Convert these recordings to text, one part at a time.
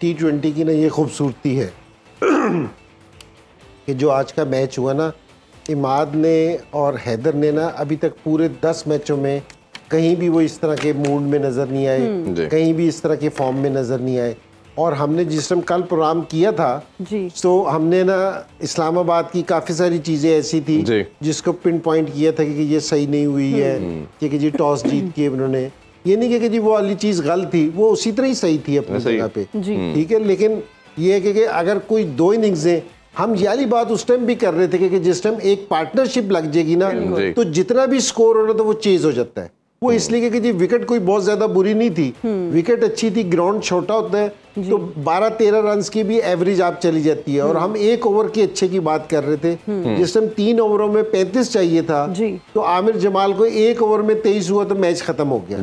T20 की ना ये खूबसूरती है कि जो आज का मैच हुआ ना, इमाद ने और हैदर ने ना अभी तक पूरे 10 मैचों में कहीं भी वो इस तरह के मूड में नज़र नहीं आए, कहीं भी इस तरह के फॉर्म में नज़र नहीं आए। और हमने जिस टाइम कल प्रोग्राम किया था तो हमने ना इस्लामाबाद की काफ़ी सारी चीज़ें ऐसी थी जिसको पिन पॉइंट किया था कि ये सही नहीं हुई है, कि जी टॉस जीत के उन्होंने, ये नहीं कि जी वो वाली चीज़ गलत थी, वो उसी तरह ही सही थी अपनी जगह पे, ठीक है। लेकिन ये है कि अगर कोई 2 इनिंग्सें, हम ये वाली बात उस टाइम भी कर रहे थे कि जिस टाइम एक पार्टनरशिप लग जाएगी ना तो जितना भी स्कोर हो रहा था वो चेज हो जाता है। वो इसलिए कि जी विकेट कोई बहुत ज्यादा बुरी नहीं थी, विकेट अच्छी थी, ग्राउंड छोटा होता है तो 12-13 रन की भी एवरेज आप चली जाती है। और हम 1 ओवर के अच्छे की बात कर रहे थे, जिस टाइम 3 ओवरों में 35 चाहिए था तो आमिर जमाल को 1 ओवर में 23 हुआ तो मैच खत्म हो गया।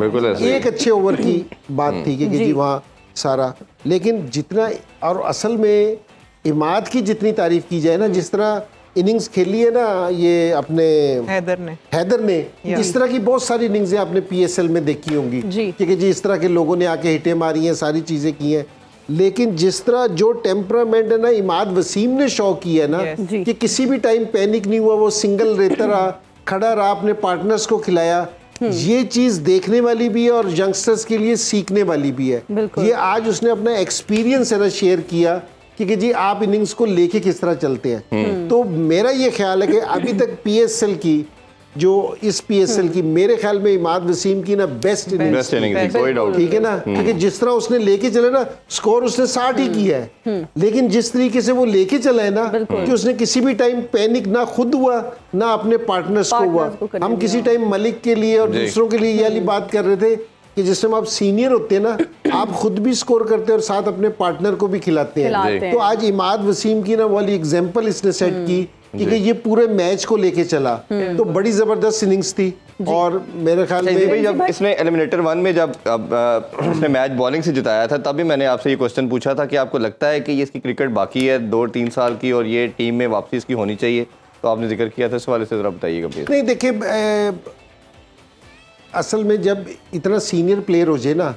एक अच्छे ओवर की बात थी कि जी वहाँ सारा, लेकिन जितना, और असल में इमाद की जितनी तारीफ की जाए ना, जिस तरह इनिंग्स खेली है ना ये अपने हैदर ने इस तरह की बहुत सारी इनिंग्स आपने पीएसएल में देखी होंगी कि जी इस तरह के लोगों ने आके हिटें मारी हैं, सारी चीजें की हैं। लेकिन जिस तरह जो टेम्परामेंट है ना इमाद वसीम ने शो किया है ना कि किसी भी टाइम पैनिक नहीं हुआ, वो सिंगल रहता रहा, खड़ा रहा, अपने पार्टनर्स को खिलाया, ये चीज देखने वाली भी है और यंगस्टर्स के लिए सीखने वाली भी है। ये आज उसने अपना एक्सपीरियंस है ना शेयर किया कि जी आप इनिंग्स को लेके किस तरह चलते हैं। तो मेरा ये ख्याल है कि अभी तक पीएसएल की जो इस पीएसएल की मेरे ख्याल में इमाद वसीम की ना बेस्ट इनिंग्स, ठीक है ना, क्योंकि जिस तरह उसने लेके चले ना, स्कोर उसने 60 ही किया है, लेकिन जिस तरीके से वो लेके चला है ना कि उसने किसी भी टाइम पैनिक ना खुद हुआ ना अपने पार्टनर्स को हुआ। हम किसी टाइम मलिक के लिए और दूसरों के लिए ये वाली बात कर रहे थे कि जिस टाइम आप सीनियर होते हैं ना आप खुद भी स्कोर करते हैं और साथ अपने पार्टनर को भी खिलाते हैं। तो आज इमाद वसीम की ना वाली एग्जांपल इसने सेट की कि ये पूरे मैच को लेके चला, तो बड़ी जबरदस्त इनिंग्स थी। और मेरे ख्याल में भाई जब इसने एलिमिनेटर 1 में जब उसने मैच बॉलिंग से जिताया था तभी मैंने आपसे ये क्वेश्चन पूछा था कि आपको लगता है कि ये इसकी क्रिकेट बाकी है 2-3 साल की और ये टीम में वापसी इसकी होनी चाहिए, तो आपने जिक्र किया था, इस वाले से जरा बताइएगा प्लीज। नहीं देखिए, असल में जब इतना सीनियर प्लेयर हो जाए ना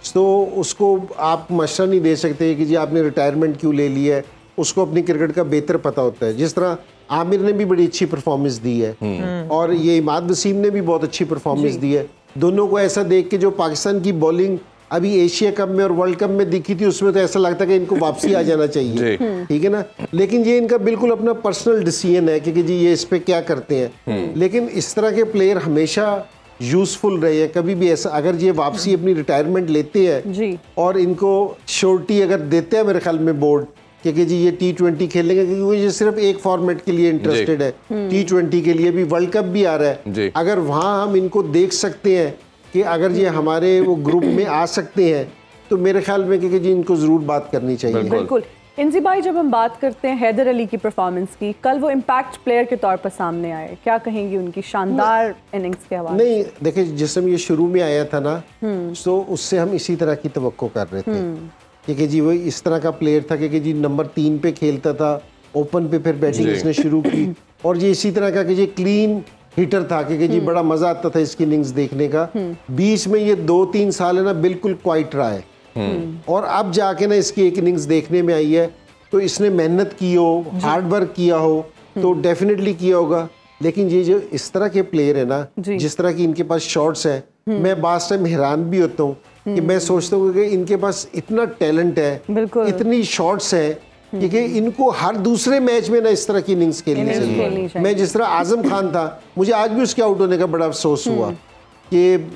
तो उसको आप मशवरा नहीं दे सकते कि जी आपने रिटायरमेंट क्यों ले ली है, उसको अपनी क्रिकेट का बेहतर पता होता है। जिस तरह आमिर ने भी बड़ी अच्छी परफॉर्मेंस दी है और ये इमाद वसीम ने भी बहुत अच्छी परफॉर्मेंस दी है। दोनों को ऐसा देख के जो पाकिस्तान की बॉलिंग अभी एशिया कप में और वर्ल्ड कप में दिखी थी उसमें तो ऐसा लगता है कि इनको वापसी आ जाना चाहिए, ठीक है ना। लेकिन ये इनका बिल्कुल अपना पर्सनल डिसीजन है कि जी ये इस पे क्या करते हैं। लेकिन इस तरह के प्लेयर हमेशा यूजफुल रहे हैं। कभी भी ऐसा अगर ये वापसी अपनी रिटायरमेंट लेते हैं और इनको श्योरिटी अगर देते हैं मेरे ख्याल में बोर्ड कि जी ये T20 खेलेंगे, क्योंकि ये सिर्फ एक फॉर्मेट के लिए इंटरेस्टेड है, T20 के लिए भी, वर्ल्ड कप भी आ रहा है, अगर वहाँ हम इनको देख सकते हैं कि अगर ये हमारे वो ग्रुप में आ सकते हैं तो मेरे ख्याल में कि जी इनको जरूर बात करनी चाहिए। बिल्कुल। इंजी भाई, जब हम बात करते हैं हैदर अली की परफॉर्मेंस की, कल वो इम्पैक्ट प्लेयर के तौर पर सामने आए, क्या कहेंगे उनकी शानदार इनिंग्स के हवाले? नहीं देखिए, जिस समय ये शुरू में आया था ना तो उससे हम इसी तरह की तवक्को कर रहे थे कि जी वो इस तरह का प्लेयर था कि जी नंबर 3 पे खेलता था, ओपन पे फिर बैटिंग इसने शुरू की और ये इसी तरह का कि जी क्लीन हिटर था कि जी बड़ा मजा आता था इसकी इनिंग्स देखने का। बीच में ये 2-3 साल है ना बिल्कुल क्वाइट रहा है और अब जाके ना इसकी एक इनिंग्स देखने में आई है, तो इसने मेहनत की हो, हार्ड वर्क किया हो तो डेफिनेटली किया होगा। लेकिन ये जो इस तरह के प्लेयर है ना, जिस तरह की इनके पास शॉट्स हैं, मैं बास टाइम हैरान भी होता हूँ कि मैं सोचता हूँ कि इनके पास इतना टैलेंट है, इतनी शॉट्स है कि इनको हर दूसरे मैच में ना इस तरह की इनिंग्स खेलनी चाहिए। मैं जिस तरह आजम खान था, मुझे आज भी उसके आउट होने का बड़ा अफसोस हुआ कि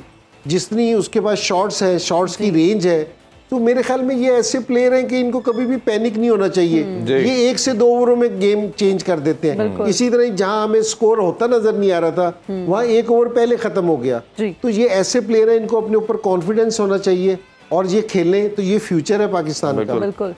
जितनी उसके पास शॉट्स है, शॉट्स की रेंज है, तो मेरे ख्याल में ये ऐसे प्लेयर हैं कि इनको कभी भी पैनिक नहीं होना चाहिए। ये 1 से 2 ओवरों में गेम चेंज कर देते हैं। इसी तरह जहां हमें स्कोर होता नजर नहीं आ रहा था वहां 1 ओवर पहले खत्म हो गया। तो ये ऐसे प्लेयर हैं, इनको अपने ऊपर कॉन्फिडेंस होना चाहिए और ये खेलें तो ये फ्यूचर है पाकिस्तान का। बिल्कुल।